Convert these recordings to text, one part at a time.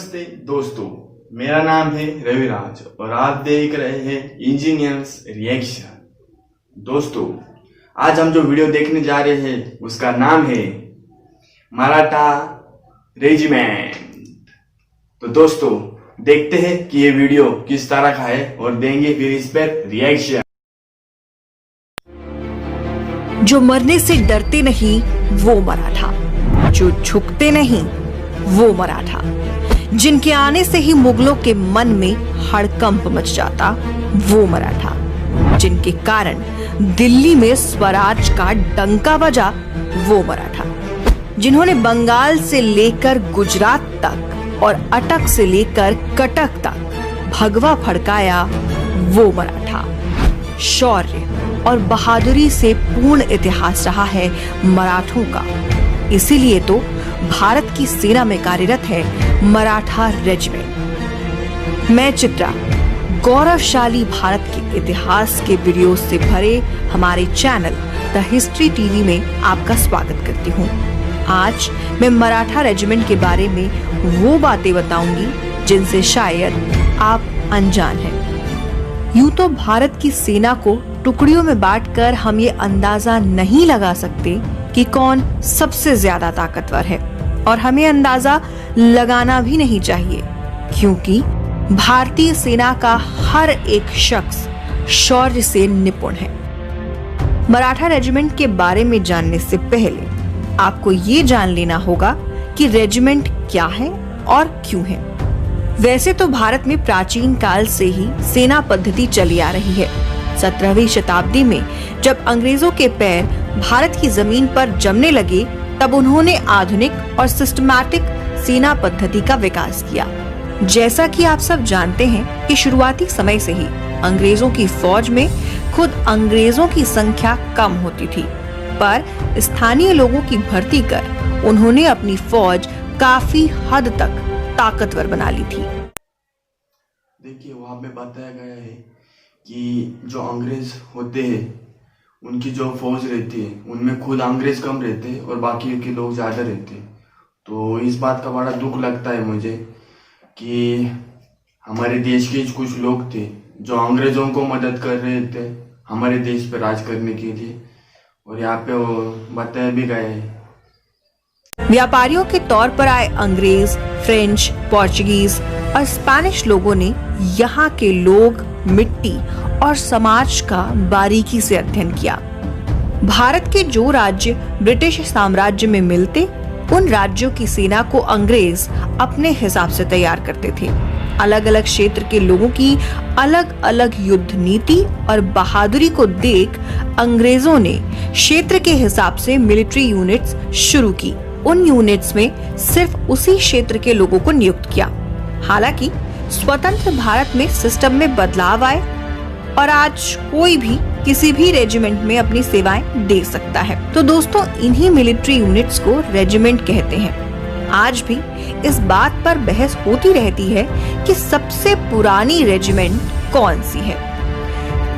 नमस्ते दोस्तों, मेरा नाम है रविराज और आप देख रहे हैं इंजीनियर्स रिएक्शन। दोस्तों, आज हम जो वीडियो देखने जा रहे हैं उसका नाम है मराठा रेजिमेंट। तो दोस्तों, देखते हैं कि ये वीडियो किस तरह का है और देंगे फिर इस पर रिएक्शन। जो मरने से डरते नहीं वो मराठा, जो झुकते नहीं वो मराठा, जिनके आने से ही मुगलों के मन में हड़कंप मच जाता वो मराठा, जिनके कारण दिल्ली में स्वराज का डंका बजा वो मराठा, जिन्होंने बंगाल से लेकर गुजरात तक और अटक से लेकर कटक तक भगवा फड़काया वो मराठा। शौर्य और बहादुरी से पूर्ण इतिहास रहा है मराठों का, इसीलिए तो भारत की सेना में कार्यरत है मराठा रेजिमेंट। मैं चित्रा गौरवशाली भारत के इतिहास के वीडियो से भरे हमारे चैनल द हिस्ट्री टीवी में आपका स्वागत करती हूँ। आज मैं मराठा रेजिमेंट के बारे में वो बातें बताऊंगी जिनसे शायद आप अनजान हैं। यूं तो भारत की सेना को टुकड़ियों में बांटकर हम ये अंदाजा नहीं लगा सकते कि कौन सबसे ज्यादा ताकतवर है, और हमें अंदाजा लगाना भी नहीं चाहिए, क्योंकि भारतीय सेना का हर एक शख्स शौर्य से निपुण है। मराठा रेजिमेंट के बारे में जानने से पहले आपको ये जान लेना होगा कि रेजिमेंट क्या है और क्यों है। वैसे तो भारत में प्राचीन काल से ही सेना पद्धति चली आ रही है। 17वीं शताब्दी में जब अंग्रेजों के पैर भारत की जमीन पर जमने लगे, तब उन्होंने आधुनिक और सिस्टमैटिक सेना पद्धति का विकास किया। जैसा कि आप सब जानते हैं कि शुरुआती समय से ही अंग्रेजों की फौज में खुद अंग्रेजों की संख्या कम होती थी, पर स्थानीय लोगों की भर्ती कर उन्होंने अपनी फौज काफी हद तक ताकतवर बना ली थी। देखिए, वहाँ पे बताया गया है कि जो अंग्रेज होते हैं उनकी जो फौज रहती है उनमें खुद अंग्रेज कम रहते हैं और बाकी के लोग ज़्यादा रहते हैं। तो इस बात का बड़ा दुख लगता है मुझे कि हमारे देश के कुछ लोग थे जो अंग्रेजों को मदद कर रहे थे हमारे देश पर राज करने के लिए, और यहाँ पे वो बताया भी गया है। व्यापारियों के तौर पर आए अंग्रेज, फ्रेंच, पोर्चुगीज और स्पेनिश लोगों ने यहाँ के लोग, मिट्टी और समाज का बारीकी से अध्ययन किया। भारत के जो राज्य ब्रिटिश साम्राज्य में मिलते, उन राज्यों की सेना को अंग्रेज अपने हिसाब से तैयार करते थे। अलग अलग क्षेत्र के लोगों की अलग अलग युद्ध नीति और बहादुरी को देख अंग्रेजों ने क्षेत्र के हिसाब से मिलिट्री यूनिट्स शुरू की। उन यूनिट्स में सिर्फ उसी क्षेत्र के लोगों को नियुक्त किया। हालांकि स्वतंत्र भारत में सिस्टम में बदलाव आए और आज कोई भी किसी भी रेजिमेंट में अपनी सेवाएं दे सकता है। तो दोस्तों, इन्हीं मिलिट्री यूनिट्स को रेजिमेंट कहते हैं। आज भी इस बात पर बहस होती रहती है कि सबसे पुरानी रेजिमेंट कौन सी है।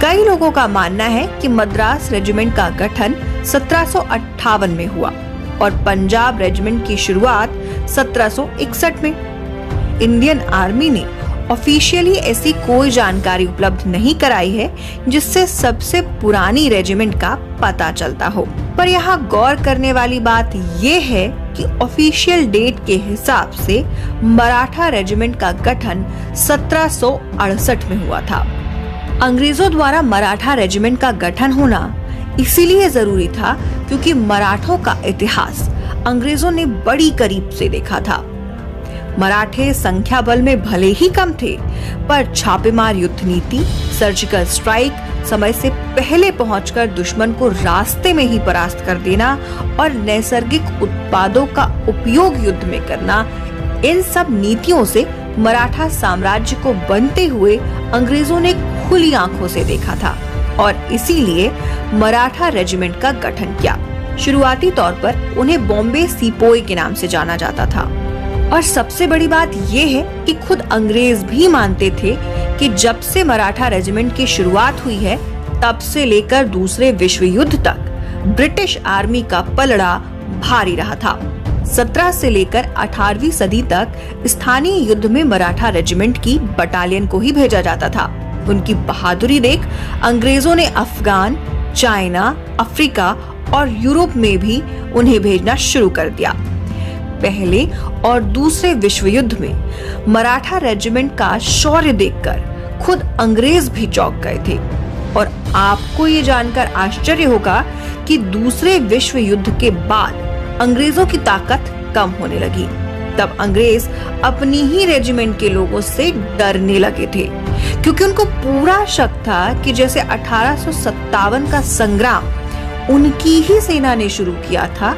कई लोगों का मानना है कि मद्रास रेजिमेंट का गठन 1758 में हुआ और पंजाब रेजिमेंट की शुरुआत 1761 में। इंडियन आर्मी ने ऑफिशियली ऐसी कोई जानकारी उपलब्ध नहीं कराई है जिससे सबसे पुरानी रेजिमेंट का पता चलता हो। पर यहाँ गौर करने वाली बात ये है कि ऑफिशियल डेट के हिसाब से मराठा रेजिमेंट का गठन 1768 में हुआ था। अंग्रेजों द्वारा मराठा रेजिमेंट का गठन होना इसीलिए जरूरी था क्योंकि मराठों का इतिहास अंग्रेजों ने बड़ी करीब से देखा था। मराठे संख्या बल में भले ही कम थे, पर छापेमार युद्ध नीति, सर्जिकल स्ट्राइक, समय से पहले पहुंचकर दुश्मन को रास्ते में ही परास्त कर देना और नैसर्गिक उत्पादों का उपयोग युद्ध में करना, इन सब नीतियों से मराठा साम्राज्य को बनते हुए अंग्रेजों ने खुली आंखों से देखा था और इसीलिए मराठा रेजिमेंट का गठन किया। शुरुआती तौर पर उन्हें बॉम्बे सीपोई के नाम से जाना जाता था। और सबसे बड़ी बात ये है कि खुद अंग्रेज भी मानते थे कि जब से मराठा रेजिमेंट की शुरुआत हुई है, तब से लेकर दूसरे विश्व युद्ध तक ब्रिटिश आर्मी का पलड़ा भारी रहा था। 17 से लेकर 18वीं सदी तक स्थानीय युद्ध में मराठा रेजिमेंट की बटालियन को ही भेजा जाता था। उनकी बहादुरी देख अंग्रेजों ने अफगान, चाइना, अफ्रीका और यूरोप में भी उन्हें भेजना शुरू कर दिया। पहले और दूसरे विश्व युद्ध में मराठा रेजिमेंट का शौर्य देखकर खुद अंग्रेज भी चौंक गए थे। और आपको ये जानकर आश्चर्य होगा कि दूसरे विश्व युद्ध के बाद अंग्रेजों की ताकत कम होने लगी। तब अंग्रेज अपनी ही रेजिमेंट के लोगों से डरने लगे थे, क्योंकि उनको पूरा शक था कि जैसे 1857 का संग्राम उनकी ही सेना ने शुरू किया था,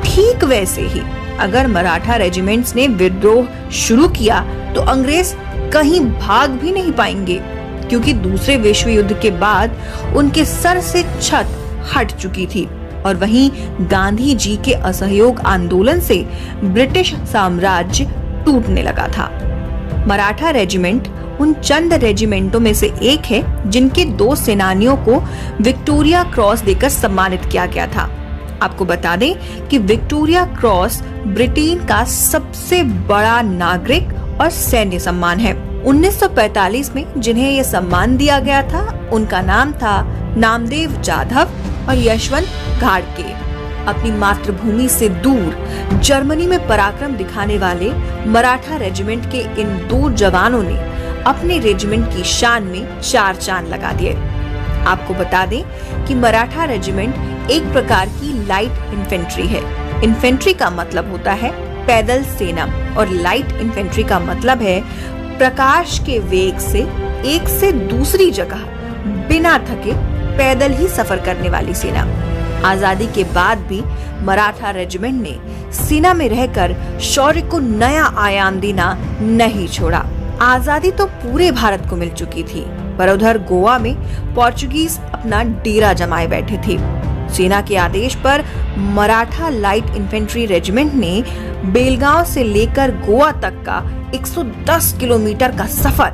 ठीक वैसे ही अगर मराठा रेजिमेंट्स ने विद्रोह शुरू किया तो अंग्रेज कहीं भाग भी नहीं पाएंगे, क्योंकि दूसरे विश्व युद्ध के बाद उनके सर से छत हट चुकी थी। और वहीं गांधी जी के असहयोग आंदोलन से ब्रिटिश साम्राज्य टूटने लगा था। मराठा रेजिमेंट उन चंद रेजिमेंटों में से एक है जिनके 2 सेनानियों को विक्टोरिया क्रॉस देकर सम्मानित किया गया था। आपको बता दें कि विक्टोरिया क्रॉस ब्रिटेन का सबसे बड़ा नागरिक और सैन्य सम्मान है। 1945 में जिन्हें ये सम्मान दिया गया था उनका नाम था नामदेव जाधव और यशवंत घाड़के। अपनी मातृभूमि से दूर जर्मनी में पराक्रम दिखाने वाले मराठा रेजिमेंट के इन 2 जवानों ने अपने रेजिमेंट की शान में 4 चांद लगा दिए। आपको बता दें कि मराठा रेजिमेंट एक प्रकार की लाइट इन्फेंट्री है। इन्फेंट्री का मतलब होता है पैदल सेना और लाइट इन्फेंट्री का मतलब है प्रकाश के वेग से एक से दूसरी जगह बिना थके पैदल ही सफर करने वाली सेना। आजादी के बाद भी मराठा रेजिमेंट ने सेना में रहकर शौर्य को नया आयाम देना नहीं छोड़ा। आजादी तो पूरे भारत को मिल चुकी थी, पर उधर गोवा में पोर्चुगीज अपना डेरा जमाए बैठे थे। सेना के आदेश पर मराठा लाइट इन्फेंट्री रेजिमेंट ने बेलगांव से लेकर गोवा तक का 110 किलोमीटर का सफर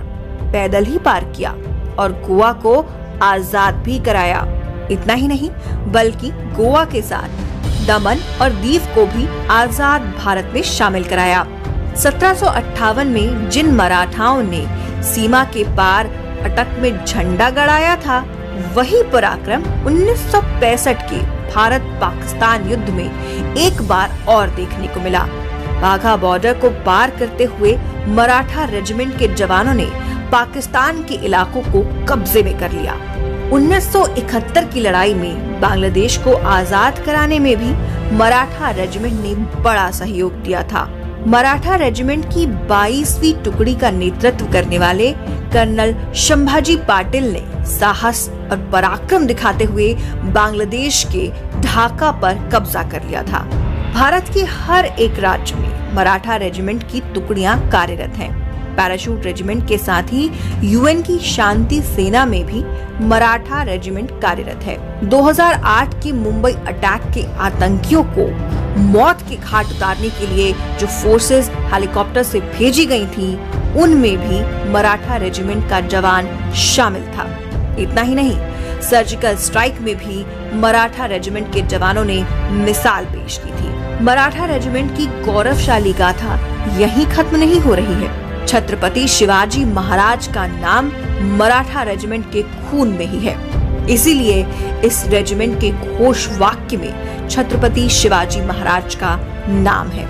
पैदल ही पार किया और गोवा को आजाद भी कराया। इतना ही नहीं बल्कि गोवा के साथ दमन और दीव को भी आजाद भारत में शामिल कराया। 1758 में जिन मराठाओं ने सीमा के पार अटक में झंडा गड़ाया था, वही पराक्रम 1965 के भारत पाकिस्तान युद्ध में एक बार और देखने को मिला। वाघा बॉर्डर को पार करते हुए मराठा रेजिमेंट के जवानों ने पाकिस्तान के इलाकों को कब्जे में कर लिया। 1971 की लड़ाई में बांग्लादेश को आजाद कराने में भी मराठा रेजिमेंट ने बड़ा सहयोग दिया था। मराठा रेजिमेंट की 22वीं टुकड़ी का नेतृत्व करने वाले कर्नल संभाजी पाटिल ने साहस और पराक्रम दिखाते हुए बांग्लादेश के ढाका पर कब्जा कर लिया था। भारत के हर एक राज्य में मराठा रेजिमेंट की टुकड़ियां कार्यरत हैं। पैराशूट रेजिमेंट के साथ ही यूएन की शांति सेना में भी मराठा रेजिमेंट कार्यरत है। 2008 के मुंबई अटैक के आतंकियों को मौत के घाट उतारने के लिए जो फोर्सेस हेलीकॉप्टर से भेजी गई थी, उनमें भी मराठा रेजिमेंट का जवान शामिल था। इतना ही नहीं, सर्जिकल स्ट्राइक में भी मराठा रेजिमेंट के जवानों ने मिसाल पेश की थी। मराठा रेजिमेंट की गौरवशाली गाथा यहीं खत्म नहीं हो रही है। छत्रपति शिवाजी महाराज का नाम मराठा रेजिमेंट के खून में ही है। इसीलिए इस रेजिमेंट के घोष वाक्य में छत्रपति शिवाजी महाराज का नाम है।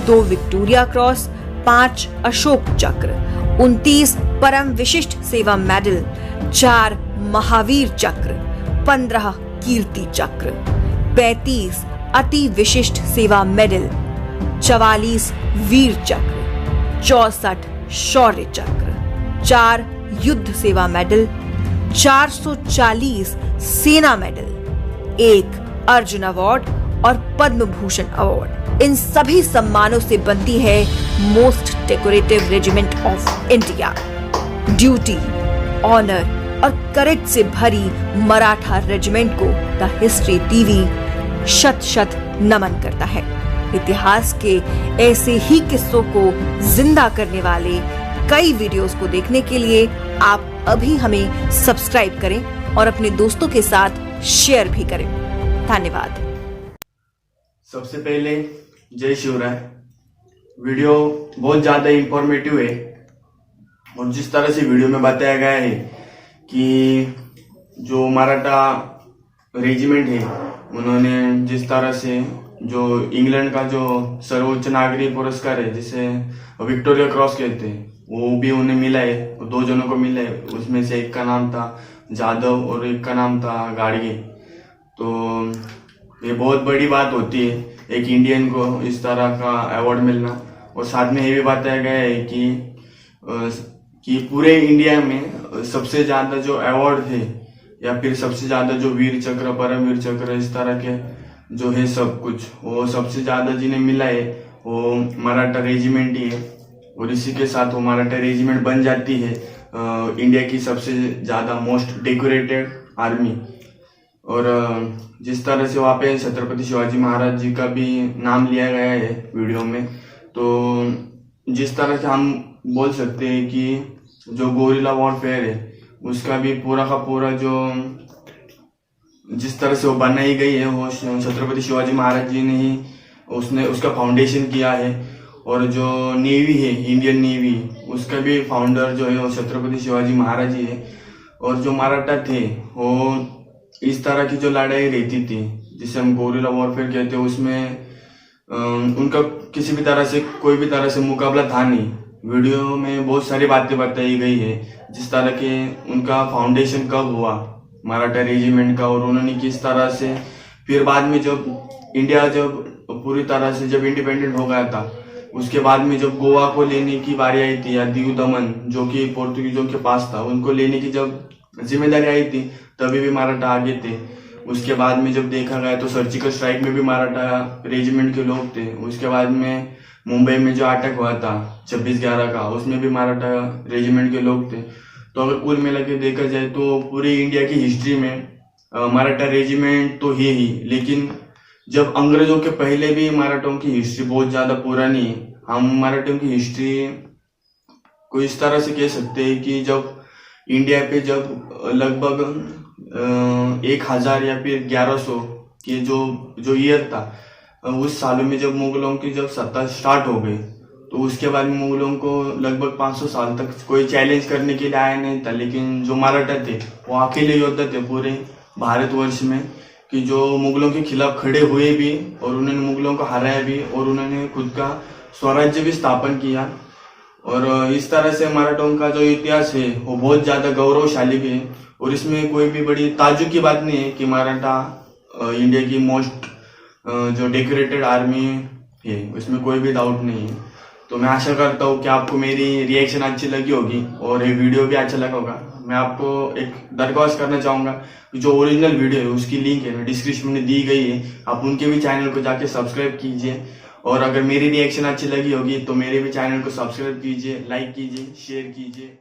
2 विक्टोरिया क्रॉस, 5 अशोक चक्र, 29 परम विशिष्ट सेवा मेडल, 4 महावीर चक्र, 15 कीर्ति चक्र, 35 अति विशिष्ट सेवा मेडल, 44 वीर चक्र, 64 शौर्य चक्र, 4 युद्ध सेवा मेडल, 440 सेना मेडल, 1 अर्जुन अवार्ड और पद्म भूषण अवार्ड। इन सभी सम्मानों से बनती है most decorative regiment of India. Duty, honour और करेज से भरी मराठा रेजिमेंट को द हिस्ट्री टीवी शत शत नमन करता है। इतिहास के ऐसे ही किस्सों को जिंदा करने वाले कई वीडियोस को देखने के लिए आप अभी हमें सब्सक्राइब करें और अपने दोस्तों के साथ शेयर भी करें। धन्यवाद। सबसे पहले जय शिवराय। वीडियो बहुत ज़्यादा इंफॉर्मेटिव है और जिस तरह से वीडियो में बताया गया है कि जो मराठा रेजिमेंट है उन्होंने जिस तरह से जो इंग्लैंड का जो सर्वोच्च नागरिक पुरस्कार है जिसे विक्टोरिया क्रॉस कहते हैं वो भी उन्हें मिला है, 2 जनों को मिला है। उसमें से एक का नाम था जादव और एक का नाम था गाड़गे। तो ये बहुत बड़ी बात होती है एक इंडियन को इस तरह का अवार्ड मिलना। और साथ में ये भी बताया गया है कि पूरे इंडिया में सबसे ज्यादा जो अवार्ड थे या फिर सबसे ज्यादा जो वीर चक्र, परम वीर चक्र, इस तरह के जो है सब कुछ, वो सबसे ज्यादा जिन्हें मिला है वो मराठा रेजिमेंट ही है। और इसी के साथ वो मराठा रेजिमेंट बन जाती है इंडिया की सबसे ज्यादा मोस्ट डेकोरेटेड आर्मी। और जिस तरह से वहाँ पे छत्रपति शिवाजी महाराज जी का भी नाम लिया गया है वीडियो में, तो जिस तरह से हम बोल सकते हैं कि जो गोरिल्ला वॉरफेयर है उसका भी पूरा का पूरा जो जिस तरह से वो बनाई गई है वो छत्रपति शिवाजी महाराज जी ने ही उसका फाउंडेशन किया है। और जो नेवी है, इंडियन नेवी, उसका भी फाउंडर जो है वो छत्रपति शिवाजी महाराज जी है। और जो मराठा थे वो इस तरह की जो लड़ाई रहती थी जिसे हम गोरिल्ला वॉरफेयर कहते हैं, उसमें उनका किसी भी तरह से कोई भी तरह से मुकाबला था नहीं। वीडियो में बहुत सारी बातें बताई गई है जिस तरह के उनका फाउंडेशन कब हुआ मराठा रेजिमेंट का, और उन्होंने किस तरह से फिर बाद में जब इंडिया जब पूरी तरह से जब इंडिपेंडेंट हो गया था उसके बाद में जब गोवा को लेने की बारी आई थी या दीव दमन जो कि पोर्तुगीजों के पास था, उनको लेने की जब जिम्मेदारी आई थी तभी भी मराठा आगे थे। उसके बाद में जब देखा गया तो सर्जिकल स्ट्राइक में भी मराठा रेजिमेंट के लोग थे। उसके बाद में मुंबई में जो अटैक हुआ था 26/11 का, उसमें भी मराठा रेजिमेंट के लोग थे। तो अगर कुल मिला के देखा जाए तो पूरी इंडिया की हिस्ट्री में मराठा रेजिमेंट तो है ही, लेकिन जब अंग्रेजों के पहले भी मराठों की हिस्ट्री बहुत ज्यादा पुरानी है। हम मराठों की हिस्ट्री को इस तरह से कह सकते हैं कि जब इंडिया पे जब लगभग 1000 या फिर 1100 के जो ईयर था, उस सालों में जब मुगलों की जब सत्ता स्टार्ट हो गई तो उसके बाद में मुगलों को लगभग 500 साल तक कोई चैलेंज करने के लिए आया नहीं था। लेकिन जो मराठा थे वो अकेले योद्धा थे पूरे भारतवर्ष में कि जो मुगलों के खिलाफ खड़े हुए भी और उन्होंने मुगलों को हराया भी और उन्होंने खुद का स्वराज्य भी स्थापन किया। और इस तरह से मराठों का जो इतिहास है वो बहुत ज्यादा गौरवशाली भी है। और इसमें कोई भी बड़ी ताज्जुब की बात नहीं है कि मराठा इंडिया की मोस्ट जो डेकोरेटेड आर्मी है, उसमें कोई भी डाउट नहीं है। तो मैं आशा करता हूँ कि आपको मेरी रिएक्शन अच्छी लगी होगी और ये वीडियो भी अच्छा लगा होगा। मैं आपको एक दरख्वास्त करना चाहूंगा कि जो ओरिजिनल वीडियो है उसकी लिंक है डिस्क्रिप्शन में दी गई है, आप उनके भी चैनल को जाके सब्सक्राइब कीजिए। और अगर मेरी रिएक्शन अच्छी लगी होगी तो मेरे भी चैनल को सब्सक्राइब कीजिए, लाइक कीजिए, शेयर कीजिए।